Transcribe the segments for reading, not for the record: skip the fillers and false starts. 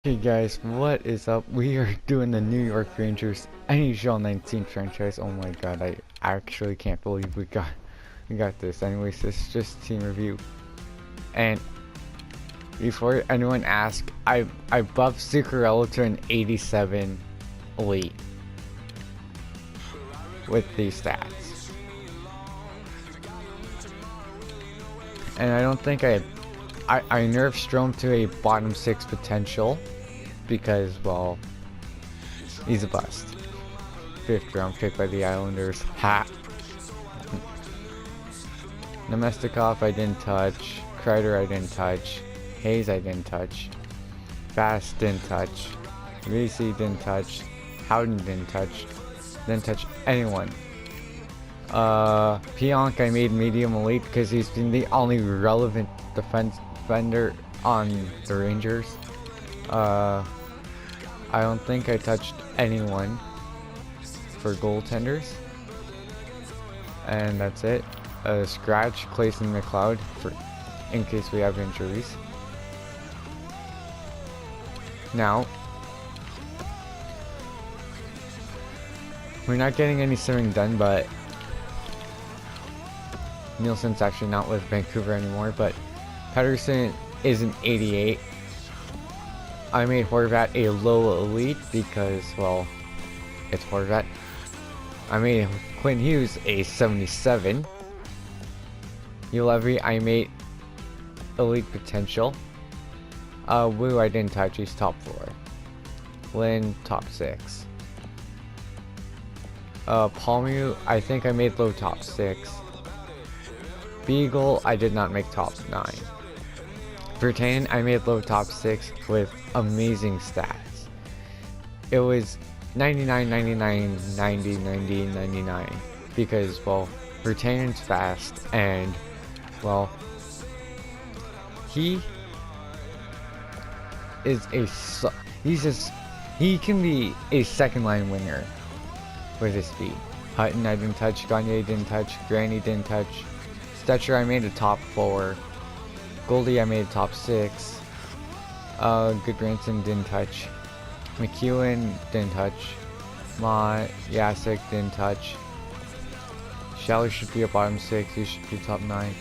Hey guys, what is up? We are doing the New York Rangers NHL 19 franchise. Oh my god, I actually can't believe we got this. Anyways, this is just team review. And before anyone asks, I buffed Zuccarello to an 87 elite with these stats. And I don't think I nerfed Strome to a bottom 6 potential because, well, he's a bust. 5th round pick by the Islanders. Ha! Nemestikov I didn't touch. Kreider I didn't touch. Hayes I didn't touch. Fast didn't touch. VC didn't touch. Howden didn't touch. Didn't touch anyone. Pionk I made medium elite because he's been the only relevant defender on the Rangers. I don't think I touched anyone for goaltenders. And that's it. Scratch Clayton McLeod for in case we have injuries. Now, we're not getting any simming done, but Nielsen's actually not with Vancouver anymore, but Pedersen is an 88. I made Horvat a low elite because, well, it's Horvat. I made Quinn Hughes a 77. Ulevi I made elite potential. Wu I didn't touch, he's top 4. Lynn top 6. Palmu I think I made low top 6. Beagle I did not make top 9. Vertanen I made low top 6 with amazing stats. It was 99, 99, 90, 90, 99 because, well, Vertanen's fast and, well, he is he can be a second line winner with his speed. Hutton I didn't touch, Gagne didn't touch, Granny didn't touch. Stetcher I made a top 4. Goldie I made a top 6. Goodranson didn't touch. McEwen didn't touch. Yasek didn't touch. Shally should be a bottom 6. You should be top 9.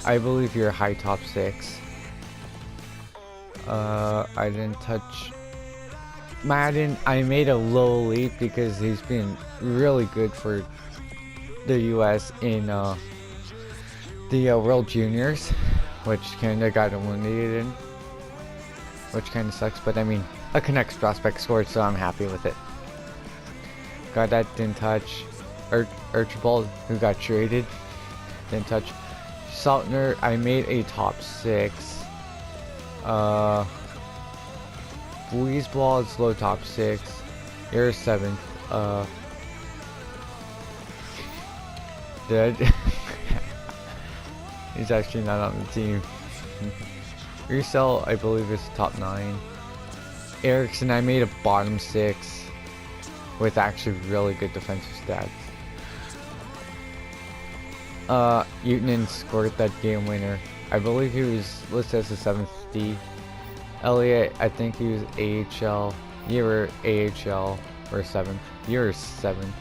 I believe you're a high top 6. I didn't touch Madden. I made a low elite because he's been really good for the US in the World Juniors, which kinda got eliminated in, which kinda sucks, but I mean, a Canucks prospect scored, so I'm happy with it. Got that, didn't touch. Archibald, who got traded, didn't touch. Saltner, I made a top 6. Weezeball is low top 6. You're 7th. Dead. He's actually not on the team. Russell, I believe, is top 9. Erickson, I made a bottom 6 with actually really good defensive stats. Utanen scored that game winner. I believe he was listed as the 7th D. Elliott, I think he was AHL. You were AHL or 7th. You were 7th.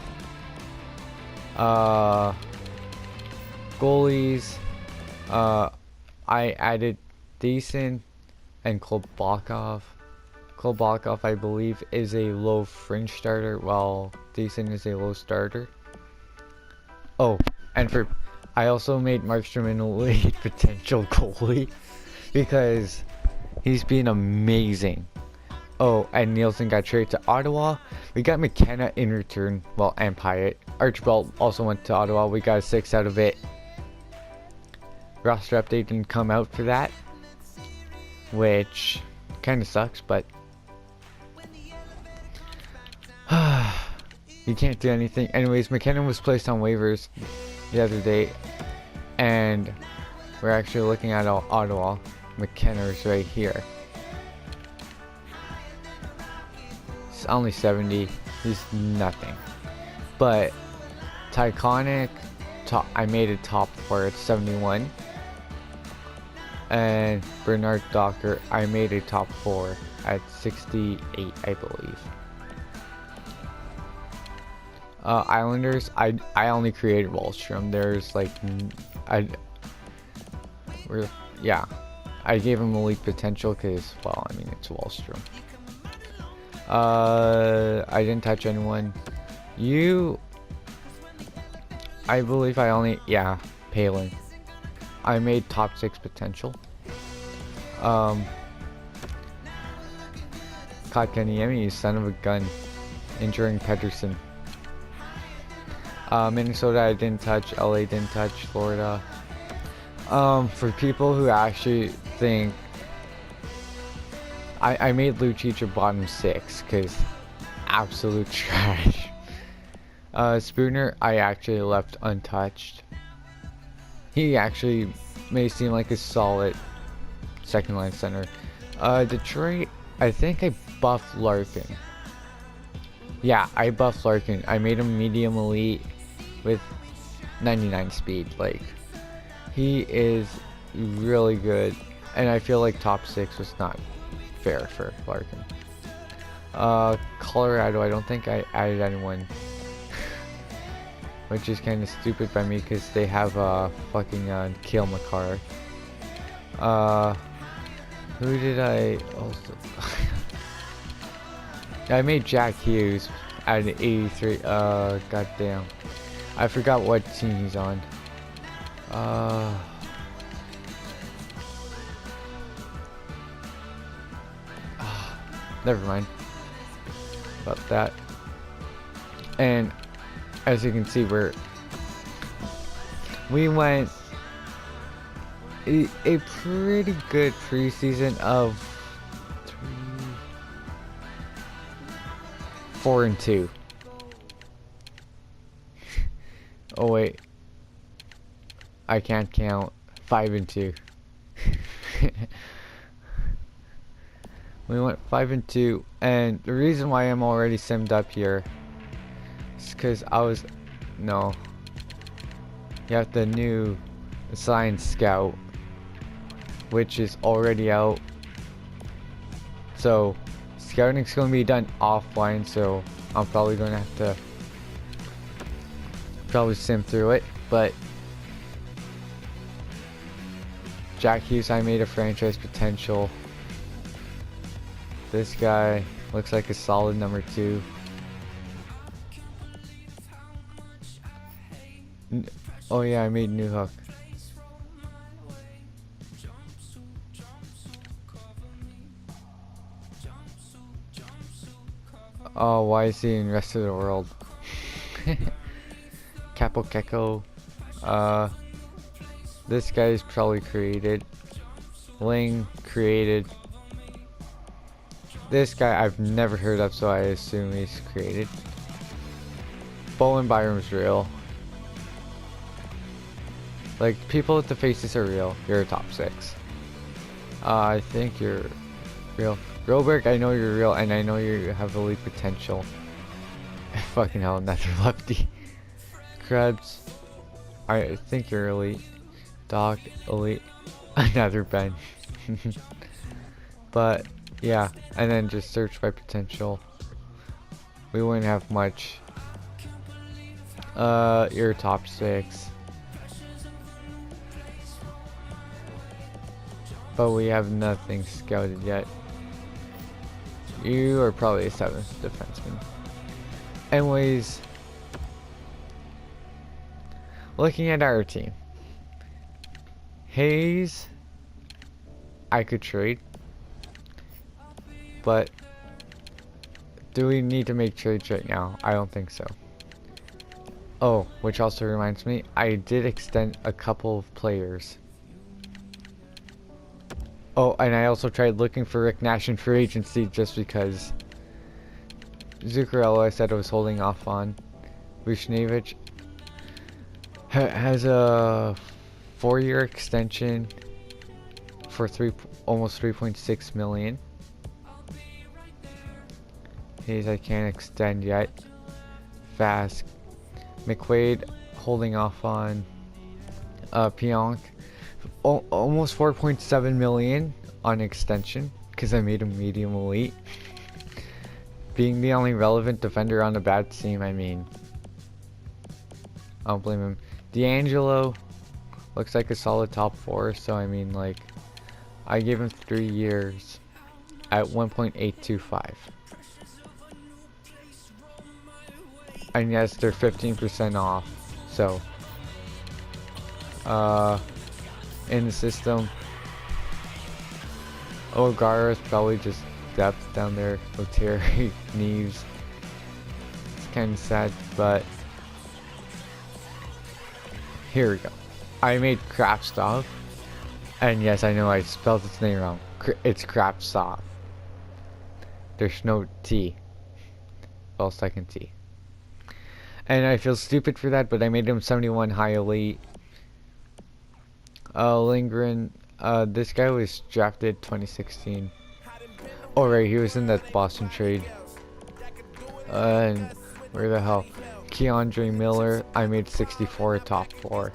Goalies. I added Thiessen and Klobakov. Klobakov, I believe, is a low fringe starter, while Thiessen is a low starter. Oh, and I also made Markstrom an elite potential goalie because he's been amazing. Oh, and Nielsen got traded to Ottawa. We got McKenna in return, well, and Pyatt. Archibald also went to Ottawa. We got a 6 out of it. Roster update didn't come out for that, which kind of sucks, but you can't do anything. Anyways, McKenna was placed on waivers the other day, and we're actually looking at Ottawa. McKenna's right here. It's only 70. He's nothing. But Tyconic, I made a top 4 at 71. And Bernard Docker, I made a top 4 at 68, I believe. Islanders, I only created Wallstrom. There's like, yeah, I gave him elite potential because, well, I mean, it's Wallstrom. I didn't touch anyone. I believe I only, yeah, Palin. I made top 6 potential. Kotkaniemi, you son of a gun, injuring Pedersen. Minnesota I didn't touch, LA didn't touch, Florida. For people who actually think I made Lucic a bottom 6 because absolute trash. Spooner I actually left untouched. He actually may seem like a solid second line center. Detroit, I think I buffed Larkin. Yeah, I buffed Larkin. I made him medium elite with 99 speed. Like, he is really good, and I feel like top 6 was not fair for Larkin. Colorado, I don't think I added anyone, which is kind of stupid by me because they have fucking Kale McCarr. Who did I also? I made Jack Hughes at an 83. Goddamn, I forgot what team he's on. Never mind about that. And as you can see, we went a pretty good preseason of 4-2. Oh wait, I can't count. 5-2. We went 5-2, and the reason why I'm already simmed up here is because you have the new assigned scout, which is already out. So scouting's going to be done offline, so I'm probably going to have to sim through it. But Jack Hughes, I made a franchise potential. This guy looks like a solid number 2. Oh yeah, I made New Hook. Oh, why is he in rest of the world? Capo Keko. This guy's probably created. Ling created. This guy I've never heard of, so I assume he's created. Bowen Byram's real. Like, people with the faces are real. You're a top 6. I think you're real. Roberg, I know you're real, and I know you have elite potential. Fucking hell, another lefty. Krebs, I think you're elite. Doc, elite. Another Ben. But yeah, and then just search by potential. We wouldn't have much. You're top 6. But we have nothing scouted yet. You are probably a 7th defenseman. Anyways, looking at our team. Hayes, I could trade. But do we need to make trades right now? I don't think so. Oh, which also reminds me, I did extend a couple of players. Oh, and I also tried looking for Rick Nash in free agency just because. Zuccarello I said I was holding off on. Vucinovic has a 4-year extension for almost 3.6 million. Hayes I can't extend yet. Fast. McQuaid holding off on. Pionk. Almost 4.7 million on extension. because I made him medium elite. Being the only relevant defender on a bad team, I mean, I don't blame him. D'Angelo looks like a solid top 4, so I mean, like, I gave him 3 years at 1.825. And yes, they're 15% off, so in the system, O'Gara's probably just depth down there. Oteri, Neves. It's kind of sad, but here we go. I made Krapstov, and yes, I know I spelled its name wrong. It's Krapstov. There's no T. Well, second T. And I feel stupid for that, but I made him 71 high elite. Lindgren, this guy was drafted 2016. Oh right, he was in that Boston trade. And where the hell? Keandre Miller, I made 64 top 4.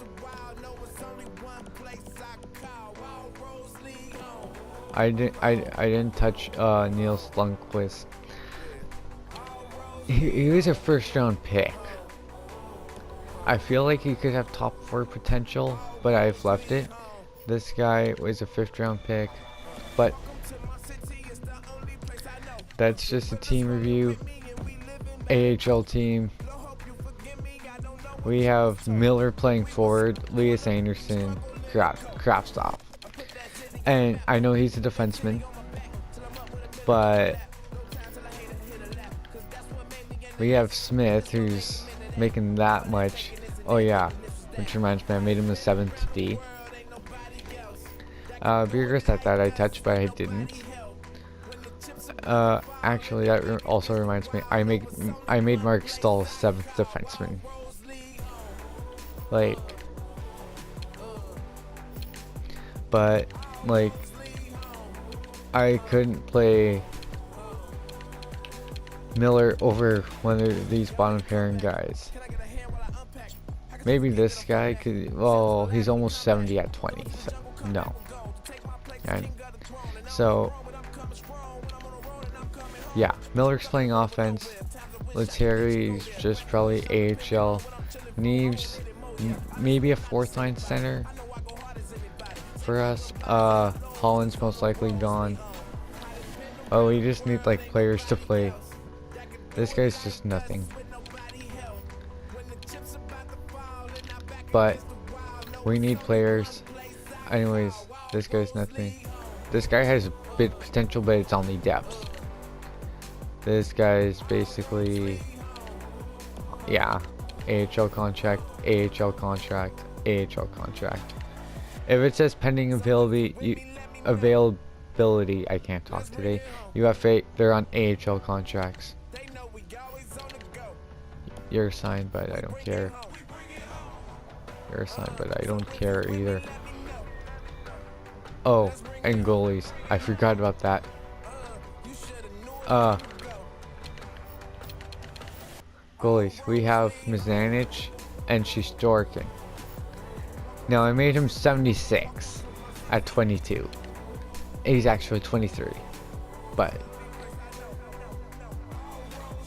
I didn't touch Niels Lundqvist. He was a first round pick. I feel like he could have top 4 potential, but I've left it. This guy was a 5th round pick, but that's just a team review. AHL team. We have Miller playing forward, Elias Anderson, Krapstov. And I know he's a defenseman, but we have Smith, who's making that much. Oh yeah, which reminds me, I made him the 7th D. Biergris at that I touched, but I didn't. Actually, that also reminds me, I made Mark Stahl 7th defenseman. Like, but like, I couldn't play Miller over one of these bottom pairing guys. Maybe this guy could. Well, he's almost 70 at 20, so no. And so yeah, Miller's playing offense. Lettieri's just probably AHL. Neves, maybe a 4th line center for us. Holland's most likely gone. Oh, we just need like players to play. This guy's just nothing. But we need players. Anyways, this guy's nothing. This guy has a bit potential, but it's only depth. This guy's basically, yeah, AHL contract, AHL contract, AHL contract. If it says pending availability, I can't talk today. UFA, they're on AHL contracts. You're signed, but I don't care. You're signed, but I don't care either. Oh, and goalies. I forgot about that. Goalies. We have Mizanich and Shesterkin. Now, I made him 76 at 22. He's actually 23. But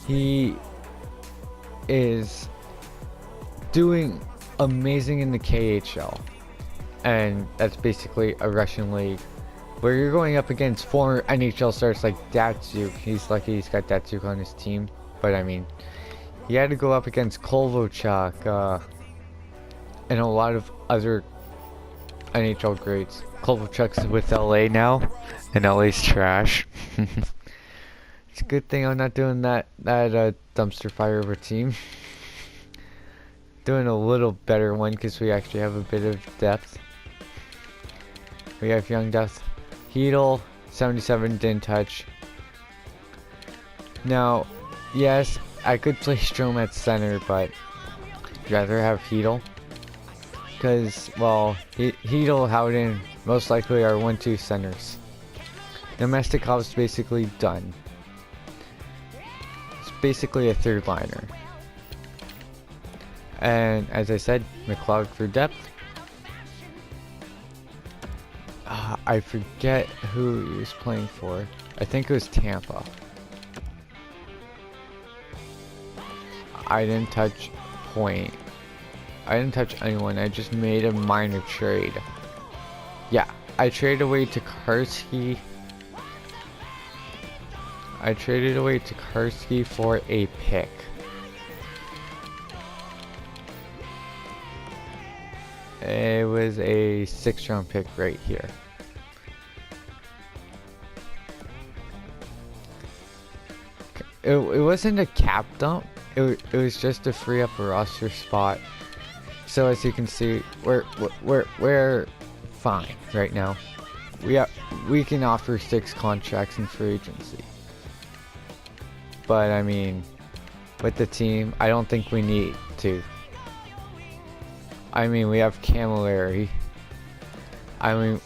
he is doing amazing in the KHL. And that's basically a Russian league where you're going up against former NHL stars like Datsuk. He's lucky he's got Datsuk on his team. But I mean, he had to go up against Kovalchuk and a lot of other NHL greats. Kovalchuk's with LA now, and LA's trash. It's a good thing I'm not doing that dumpster fire of a team. Doing a little better one because we actually have a bit of depth. We have young depth. Hedel, 77, didn't touch. Now, yes, I could play Strome at center, but I'd rather have Hedel. Because, well, Hedel, Howden, most likely are 1-2 centers. Domestikov's basically done. It's basically a 3rd liner. And as I said, McLeod for depth. I forget who he was playing for. I think it was Tampa. I didn't touch Point. I didn't touch anyone. I just made a minor trade. Yeah, I traded away to Karski. I traded away to Karski for a pick. It was a 6th round pick right here. It wasn't a cap dump. It was just to free up a roster spot. So as you can see, we're fine right now. We can offer 6 contracts in free agency. But I mean, with the team, I don't think we need to. I mean, we have Camilleri. I mean,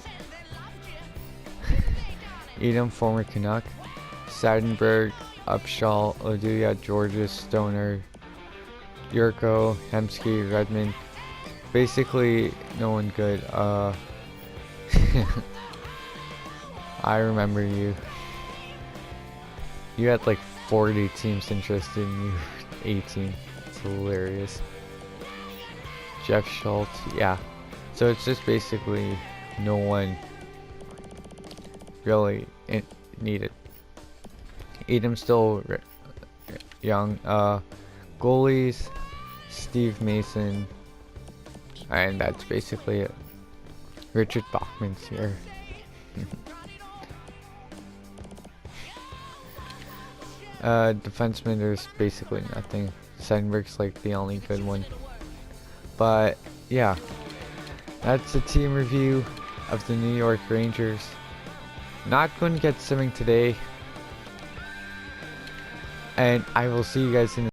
Edom, former Canuck, Seidenberg, Upshaw, Oduya, Georges, Stoner, Yurko, Hemsky, Redmond. Basically, no one good. I remember you. You had like 40 teams interested in you. 18. It's hilarious. Jeff Schultz, yeah. So it's just basically no one really needed. Edom's still young. Goalies, Steve Mason, and that's basically it. Richard Bachman's here. Defenseman, there's basically nothing. Seidenberg's like the only good one. But yeah, that's the team review of the New York Rangers. Not going to get simming today. And I will see you guys in